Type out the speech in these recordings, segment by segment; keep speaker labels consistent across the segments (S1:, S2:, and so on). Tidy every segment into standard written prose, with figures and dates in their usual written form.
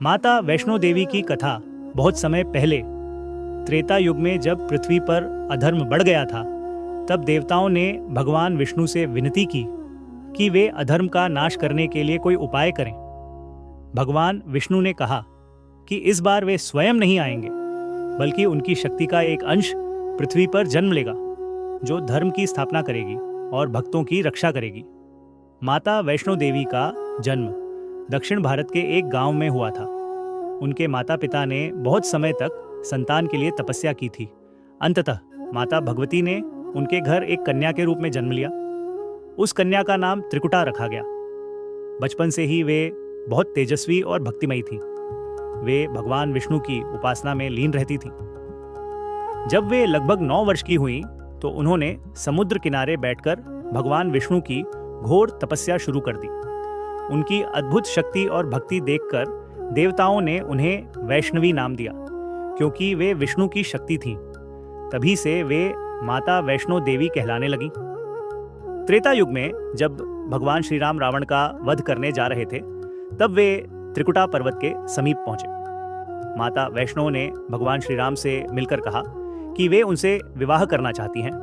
S1: माता वैष्णो देवी की कथा बहुत समय पहले त्रेता युग में जब पृथ्वी पर अधर्म बढ़ गया था, तब देवताओं ने भगवान विष्णु से विनती की कि वे अधर्म का नाश करने के लिए कोई उपाय करें। भगवान विष्णु ने कहा कि इस बार वे स्वयं नहीं आएंगे, बल्कि उनकी शक्ति का एक अंश पृथ्वी पर जन्म लेगा, जो धर्म की स्थापना करेगी और भक्तों की रक्षा करेगी। माता वैष्णो देवी का जन्म दक्षिण भारत के एक गांव में हुआ था। उनके माता पिता ने बहुत समय तक संतान के लिए तपस्या की थी। अंततः माता भगवती ने उनके घर एक कन्या के रूप में जन्म लिया। उस कन्या का नाम त्रिकुटा रखा गया। बचपन से ही वे बहुत तेजस्वी और भक्तिमयी थी। वे भगवान विष्णु की उपासना में लीन रहती थी। जब वे लगभग 9 वर्ष की हुई तो उन्होंने समुद्र किनारे बैठकर भगवान विष्णु की घोर तपस्या शुरू कर दी। उनकी अद्भुत शक्ति और भक्ति देखकर देवताओं ने उन्हें वैष्णवी नाम दिया, क्योंकि वे विष्णु की शक्ति थीं। तभी से वे माता वैष्णो देवी कहलाने लगीं। त्रेता युग में जब भगवान श्री राम रावण का वध करने जा रहे थे, तब वे त्रिकुटा पर्वत के समीप पहुंचे। माता वैष्णो ने भगवान श्री राम से मिलकर कहा कि वे उनसे विवाह करना चाहती हैं।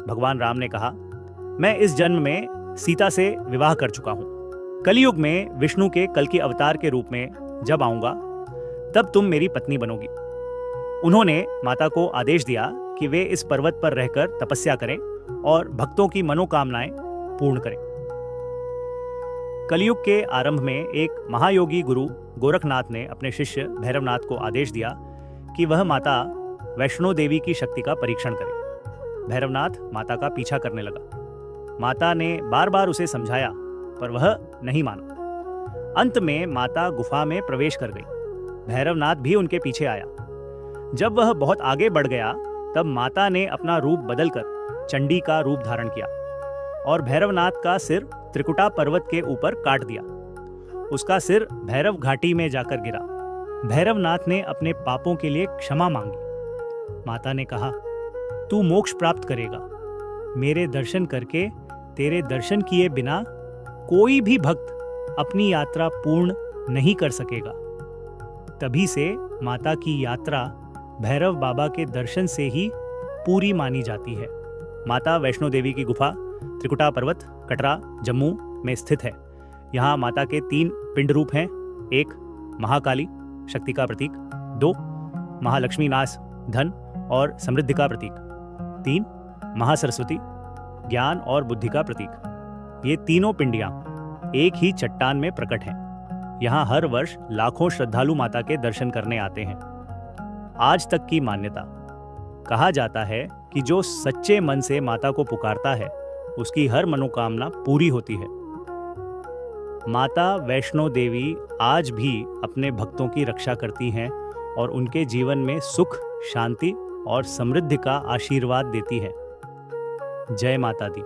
S1: भगवान राम ने कहा, मैं इस जन्म में सीता से विवाह कर चुका हूं। कलयुग में विष्णु के कल की अवतार के रूप में जब आऊंगा, तब तुम मेरी पत्नी बनोगी। उन्होंने माता को आदेश दिया कि वे इस पर्वत पर रहकर तपस्या करें और भक्तों की मनोकामनाएं पूर्ण करें। कलयुग के आरंभ में एक महायोगी गुरु गोरखनाथ ने अपने शिष्य भैरवनाथ को आदेश दिया कि वह माता वैष्णो देवी की शक्ति का परीक्षण करे। भैरवनाथ माता का पीछा करने लगा। माता ने बार बार उसे समझाया, पर वह नहीं माना। अंत में माता गुफा में प्रवेश कर गई। भैरवनाथ भी उनके पीछे आया। जब वह बहुत आगे बढ़ गया, तब माता ने अपना रूप बदलकर चंडी का रूप धारण किया और भैरवनाथ का सिर त्रिकुटा पर्वत के ऊपर काट दिया। उसका सिर भैरव घाटी में जाकर गिरा। भैरवनाथ ने अपने पापों के लिए क्षमा मांगी। माता ने कहा, तू मोक्ष प्राप्त करेगा। मेरे दर्शन करके तेरे दर्शन किए बिना कोई भी भक्त अपनी यात्रा पूर्ण नहीं कर सकेगा। तभी से माता की यात्रा भैरव बाबा के दर्शन से ही पूरी मानी जाती है। माता वैष्णो देवी की गुफा त्रिकुटा पर्वत, कटरा, जम्मू में स्थित है। यहाँ माता के 3 पिंड रूप हैं। 1 महाकाली, शक्ति का प्रतीक। 2 महालक्ष्मी नास, धन और समृद्धि का प्रतीक। 3 महासरस्वती, ज्ञान और बुद्धि का प्रतीक। ये तीनों पिंडियां एक ही चट्टान में प्रकट हैं। यहाँ हर वर्ष लाखों श्रद्धालु माता के दर्शन करने आते हैं। आज तक की मान्यता, कहा जाता है कि जो सच्चे मन से माता को पुकारता है, उसकी हर मनोकामना पूरी होती है। माता वैष्णो देवी आज भी अपने भक्तों की रक्षा करती हैं और उनके जीवन में सुख, शांति और समृद्धि का आशीर्वाद देती है। जय माता दी।